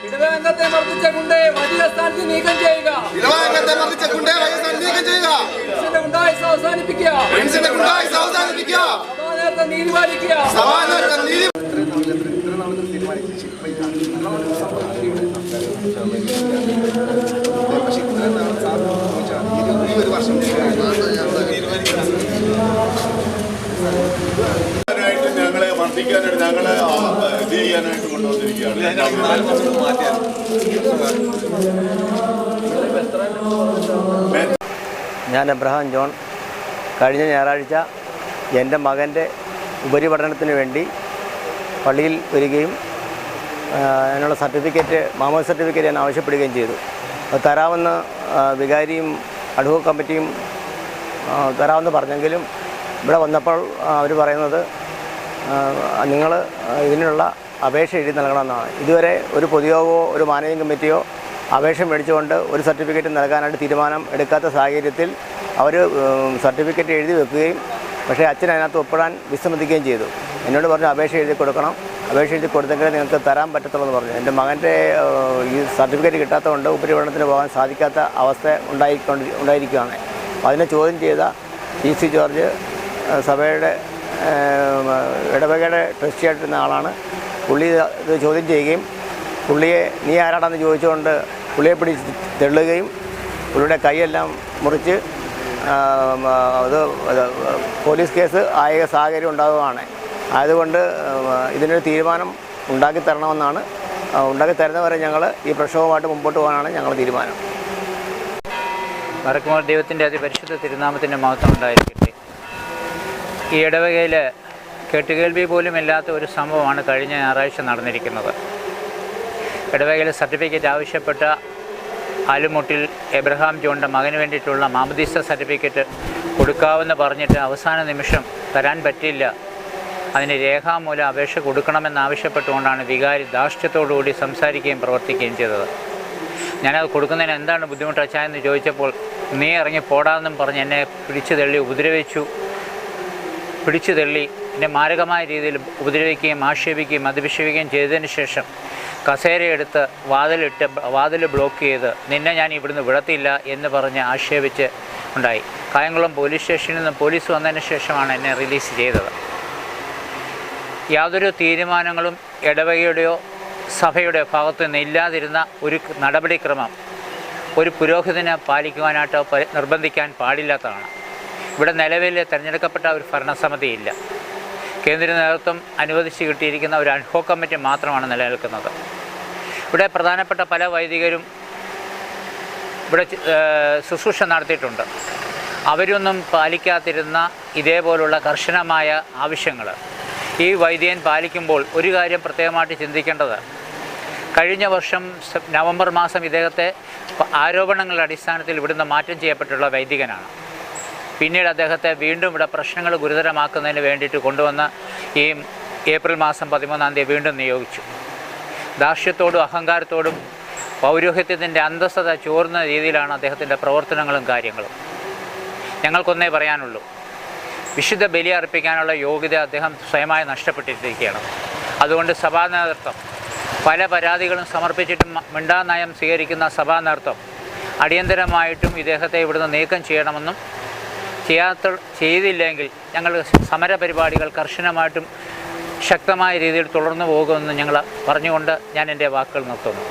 ഇടവകത്തെ മർദ്ദിച്ച ഗുണ്ടയെ വൈദ്യുതസ്ഥാനത്ത് നീക്കം ചെയ്യുക. ഗുണ്ടായിസം അവസാനിപ്പിക്കുക. സമാധാനത്തെ നീതി പാലിക്കുക. ഞങ്ങളെ മർദ്ദിക്കാനായിട്ട് ഞങ്ങളെ ഇത് ചെയ്യാനായിട്ട് കൊണ്ടുവന്നിരിക്കുകയാണ്. ഞാൻ എബ്രഹാം ജോൺ. കഴിഞ്ഞ ഞായറാഴ്ച എൻ്റെ മകൻ്റെ ഉപരിപഠനത്തിന് വേണ്ടി പള്ളിയിൽ വരികയും അതിനുള്ള സർട്ടിഫിക്കറ്റ്, മാമോദിസ സർട്ടിഫിക്കറ്റ് ഞാൻ ആവശ്യപ്പെടുകയും ചെയ്തു. അത് തരാമെന്ന് വികാരിയും അഡ്വോക്കേറ്റ് കമ്മിറ്റിയും തരാമെന്ന് പറഞ്ഞെങ്കിലും ഇവിടെ വന്നപ്പോൾ അവർ പറയുന്നത് നിങ്ങൾ ഇതിനുള്ള അപേക്ഷ എഴുതി നൽകണമെന്നാണ്. ഇതുവരെ ഒരു പൊതുയോഗമോ ഒരു മാനേജിംഗ് കമ്മിറ്റിയോ അപേക്ഷ മേടിച്ചുകൊണ്ട് ഒരു സർട്ടിഫിക്കറ്റ് നൽകാനായിട്ട് തീരുമാനം എടുക്കാത്ത സാഹചര്യത്തിൽ അവർ സർട്ടിഫിക്കറ്റ് എഴുതി വെക്കുകയും പക്ഷേ അച്ഛൻ അതിനകത്ത് ഒപ്പിടാൻ വിസമ്മതിക്കുകയും ചെയ്തു. എന്നോട് പറഞ്ഞു അപേക്ഷ എഴുതി കൊടുക്കണം, അപേക്ഷ എഴുതി കൊടുത്തെങ്കിൽ നിങ്ങൾക്ക് തരാൻ പറ്റത്തുള്ളൂ എന്ന് പറഞ്ഞു. എൻ്റെ മകൻ്റെ ഈ സർട്ടിഫിക്കറ്റ് കിട്ടാത്തതുകൊണ്ട് ഉപരിപഠനത്തിന് പോകാൻ സാധിക്കാത്ത അവസ്ഥ ഉണ്ടായിരിക്കുകയാണ്. അതിനെ ചോദ്യം ചെയ്ത PC ജോർജ് സഭയുടെ ഇടവകയുടെ ട്രസ്റ്റിയായിട്ടിരുന്ന ആളാണ്. പുള്ളി ഇത് ചോദ്യം ചെയ്യുകയും പുള്ളിയെ നീ ആരാടാന്ന് ചോദിച്ചുകൊണ്ട് പുള്ളിയെ പിടിച്ച് തെള്ളുകയും പുള്ളിയുടെ കൈയെല്ലാം മുറിച്ച് അത് പോലീസ് കേസ് ആയ സാഹചര്യം ഉണ്ടാകുകയാണ്. അതുകൊണ്ട് ഇതിനൊരു തീരുമാനം ഉണ്ടാക്കി തരണമെന്നാണ്. ഉണ്ടാക്കി തരുന്നവരെ ഞങ്ങൾ ഈ പ്രക്ഷോഭമായിട്ട് മുമ്പോട്ട് പോകാനാണ് ഞങ്ങൾ തീരുമാനം. മറക്കുമോർ ദൈവത്തിൻ്റെ അതിപരിശുദ്ധ തിരുനാമത്തിൻ്റെ മഹത്വം ഉണ്ടായിരിക്കട്ടെ. ഈ ഇടവകയിൽ കേട്ടുകേൾവി പോലും ഇല്ലാത്ത ഒരു സംഭവമാണ് കഴിഞ്ഞ ഞായറാഴ്ച നടന്നിരിക്കുന്നത്. ഇടവകയിൽ സർട്ടിഫിക്കറ്റ് ആവശ്യപ്പെട്ട ആലുമുട്ടിൽ എബ്രഹാം ജോണിൻ്റെ മകന് വേണ്ടിയിട്ടുള്ള മാമോദിസ സർട്ടിഫിക്കറ്റ് കൊടുക്കാമെന്ന് പറഞ്ഞിട്ട് അവസാന നിമിഷം തരാൻ പറ്റില്ല, അതിന് രേഖാമൂലം അപേക്ഷ കൊടുക്കണമെന്നാവശ്യപ്പെട്ടുകൊണ്ടാണ് വികാരി ധാർഷ്ട്യത്തോടുകൂടി സംസാരിക്കുകയും പ്രവർത്തിക്കുകയും ചെയ്തത്. ഞാനത് കൊടുക്കുന്നതിന് എന്താണ് ബുദ്ധിമുട്ട് അച്ഛായെന്ന് ചോദിച്ചപ്പോൾ നീ ഇറങ്ങി പോടാമെന്നും പറഞ്ഞ് എന്നെ പിടിച്ചു തള്ളി ഉപദ്രവിച്ചു. പിടിച്ചു തള്ളി എന്നെ മാരകമായ രീതിയിൽ ഉപദ്രവിക്കുകയും ആക്ഷേപിക്കുകയും അധിക്ഷേപിക്കുകയും ചെയ്തതിന് ശേഷം കസേരയെടുത്ത് വാതിൽ ബ്ലോക്ക് ചെയ്ത് നിന്നെ ഞാൻ ഇവിടുന്ന് വിടത്തില്ല എന്ന് പറഞ്ഞ് ആക്ഷേപിച്ച് ഉണ്ടായി. കായംകുളം പോലീസ് സ്റ്റേഷനിൽ നിന്ന് പോലീസ് വന്നതിന് ശേഷമാണ് എന്നെ റിലീസ് ചെയ്തത്. യാതൊരു തീരുമാനങ്ങളും ഇടവകയുടെയോ സഭയുടെ ഭാഗത്തു നിന്ന് ഇല്ലാതിരുന്ന ഒരു നടപടിക്രമം ഒരു പുരോഹിതനെ പാലിക്കുവാനായിട്ടോ നിർബന്ധിക്കാൻ പാടില്ലാത്തതാണ്. ഇവിടെ നിലവിൽ തിരഞ്ഞെടുക്കപ്പെട്ട ഒരു ഭരണസമിതിയില്ല. കേന്ദ്ര നേതൃത്വം അനുവദിച്ച് കിട്ടിയിരിക്കുന്ന ഒരു അഡ്ഹോക് കമ്മിറ്റി മാത്രമാണ് നിലനിൽക്കുന്നത്. ഇവിടെ പ്രധാനപ്പെട്ട പല വൈദികരും ഇവിടെ ശുശ്രൂഷ നടത്തിയിട്ടുണ്ട്. അവരൊന്നും പാലിക്കാതിരുന്ന ഇതേപോലുള്ള കർശനമായ ആവശ്യങ്ങൾ ഈ വൈദികൻ പാലിക്കുമ്പോൾ ഒരു കാര്യം പ്രത്യേകമായിട്ട് ചിന്തിക്കേണ്ടത്, കഴിഞ്ഞ വർഷം നവംബർ മാസം ഇദ്ദേഹത്തെ ആരോപണങ്ങളുടെ അടിസ്ഥാനത്തിൽ ഇവിടുന്ന് മാറ്റം ചെയ്യപ്പെട്ടുള്ള വൈദികനാണ്. പിന്നീട് അദ്ദേഹത്തെ വീണ്ടും ഇവിടെ പ്രശ്നങ്ങൾ ഗുരുതരമാക്കുന്നതിന് വേണ്ടിയിട്ട് കൊണ്ടുവന്ന് ഈ ഏപ്രിൽ മാസം 13-ാം തീയതി വീണ്ടും നിയോഗിച്ചു. ധാർഷ്ട്യത്തോടും അഹങ്കാരത്തോടും പൗരോഹിത്യത്തിൻ്റെ അന്തസ്സത ചോർന്ന രീതിയിലാണ് അദ്ദേഹത്തിൻ്റെ പ്രവർത്തനങ്ങളും കാര്യങ്ങളും. ഞങ്ങൾക്കൊന്നേ പറയാനുള്ളൂ, വിശുദ്ധ ബലി അർപ്പിക്കാനുള്ള യോഗ്യത അദ്ദേഹം സ്വയമായി നഷ്ടപ്പെട്ടിരിക്കുകയാണ്. അതുകൊണ്ട് സഭാ നേതൃത്വം പല പരാതികളും സമർപ്പിച്ചിട്ടും മിണ്ടാനയം സ്വീകരിക്കുന്ന സഭാ നേതൃത്വം അടിയന്തരമായിട്ടും ഇദ്ദേഹത്തെ ഇവിടുന്ന് നീക്കം ചെയ്യണമെന്നും ചെയ്തില്ലെങ്കിൽ ഞങ്ങൾ സമരപരിപാടികൾ കർശനമായിട്ടും ശക്തമായ രീതിയിൽ തുടർന്നു പോകുമെന്ന് ഞങ്ങൾ പറഞ്ഞുകൊണ്ട് ഞാൻ എൻ്റെ വാക്കുകൾ നിർത്തുന്നു.